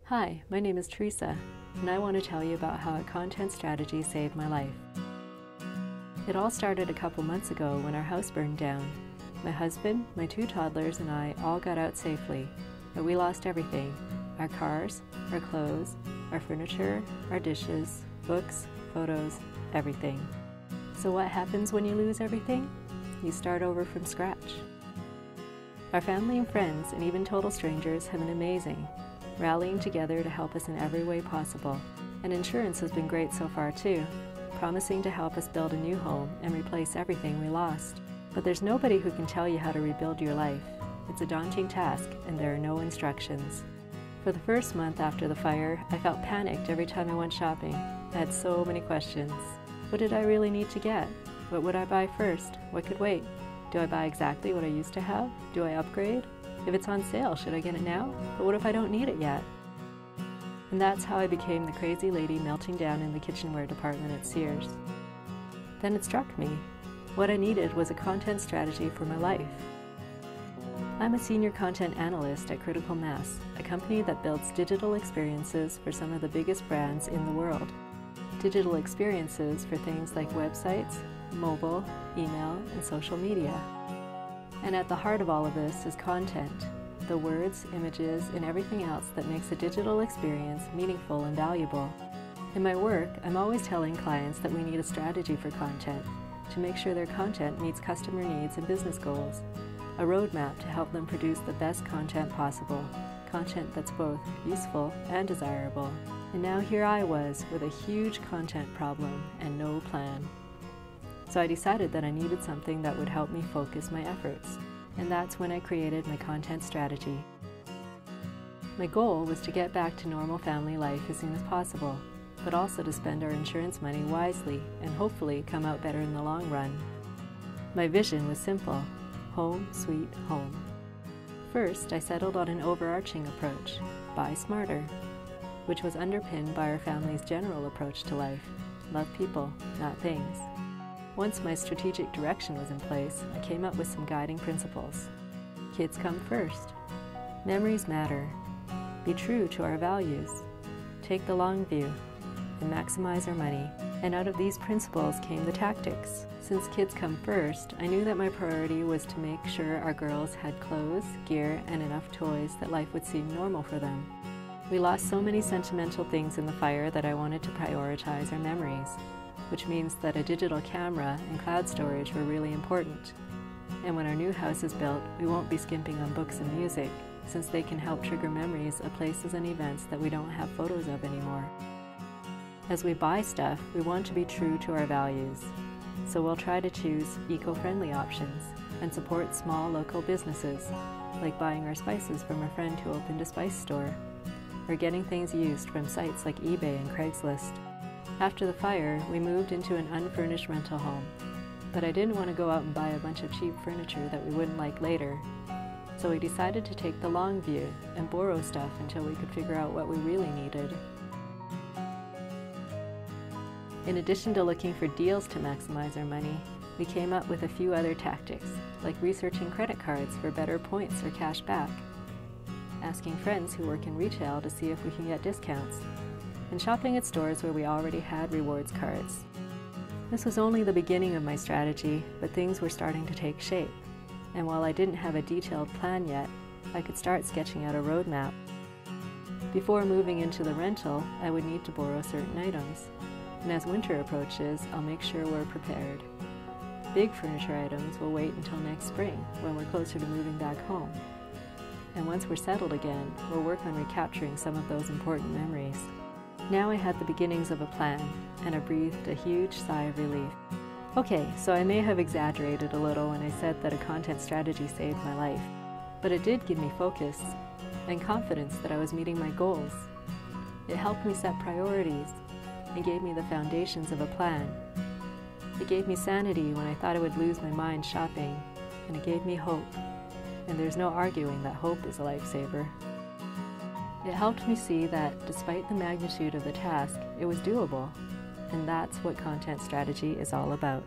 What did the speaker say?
Hi, my name is Teresa, and I want to tell you about how a content strategy saved my life. It all started a couple months ago when our house burned down. My husband, my two toddlers, and I all got out safely, but we lost everything: our cars, our clothes, our furniture, our dishes, books, photos, everything. So what happens when you lose everything? You start over from scratch. Our family and friends, and even total strangers, have been amazing, rallying together to help us in every way possible. And insurance has been great so far too, promising to help us build a new home and replace everything we lost. But there's nobody who can tell you how to rebuild your life. It's a daunting task, and there are no instructions. For the first month after the fire, I felt panicked every time I went shopping. I had so many questions. What did I really need to get? What would I buy first? What could wait? Do I buy exactly what I used to have? Do I upgrade? If it's on sale, should I get it now? But what if I don't need it yet? And that's how I became the crazy lady melting down in the kitchenware department at Sears. Then it struck me. What I needed was a content strategy for my life. I'm a senior content analyst at Critical Mass, a company that builds digital experiences for some of the biggest brands in the world. Digital experiences for things like websites, mobile, email, and social media. And at the heart of all of this is content, the words, images, and everything else that makes a digital experience meaningful and valuable. In my work, I'm always telling clients that we need a strategy for content to make sure their content meets customer needs and business goals, a roadmap to help them produce the best content possible, content that's both useful and desirable. And now here I was with a huge content problem and no plan. So I decided that I needed something that would help me focus my efforts, and that's when I created my content strategy. My goal was to get back to normal family life as soon as possible, but also to spend our insurance money wisely and hopefully come out better in the long run. My vision was simple: home sweet home. First, I settled on an overarching approach: buy smarter, which was underpinned by our family's general approach to life: love people, not things. Once my strategic direction was in place, I came up with some guiding principles. Kids come first. Memories matter. Be true to our values. Take the long view. And maximize our money. And out of these principles came the tactics. Since kids come first, I knew that my priority was to make sure our girls had clothes, gear, and enough toys that life would seem normal for them. We lost so many sentimental things in the fire that I wanted to prioritize our memories, which means that a digital camera and cloud storage were really important. And when our new house is built, we won't be skimping on books and music, since they can help trigger memories of places and events that we don't have photos of anymore. As we buy stuff, we want to be true to our values, so we'll try to choose eco-friendly options and support small local businesses, like buying our spices from a friend who opened a spice store, or getting things used from sites like eBay and Craigslist. After the fire, we moved into an unfurnished rental home, but I didn't want to go out and buy a bunch of cheap furniture that we wouldn't like later, so we decided to take the long view and borrow stuff until we could figure out what we really needed. In addition to looking for deals to maximize our money, we came up with a few other tactics, like researching credit cards for better points or cash back, asking friends who work in retail to see if we can get discounts, and shopping at stores where we already had rewards cards. This was only the beginning of my strategy, but things were starting to take shape. And while I didn't have a detailed plan yet, I could start sketching out a roadmap. Before moving into the rental, I would need to borrow certain items. And as winter approaches, I'll make sure we're prepared. Big furniture items will wait until next spring, when we're closer to moving back home. And once we're settled again, we'll work on recapturing some of those important memories. Now I had the beginnings of a plan, and I breathed a huge sigh of relief. Okay, so I may have exaggerated a little when I said that a content strategy saved my life, but it did give me focus and confidence that I was meeting my goals. It helped me set priorities and gave me the foundations of a plan. It gave me sanity when I thought I would lose my mind shopping, and it gave me hope. And there's no arguing that hope is a lifesaver. It helped me see that, despite the magnitude of the task, it was doable, and that's what content strategy is all about.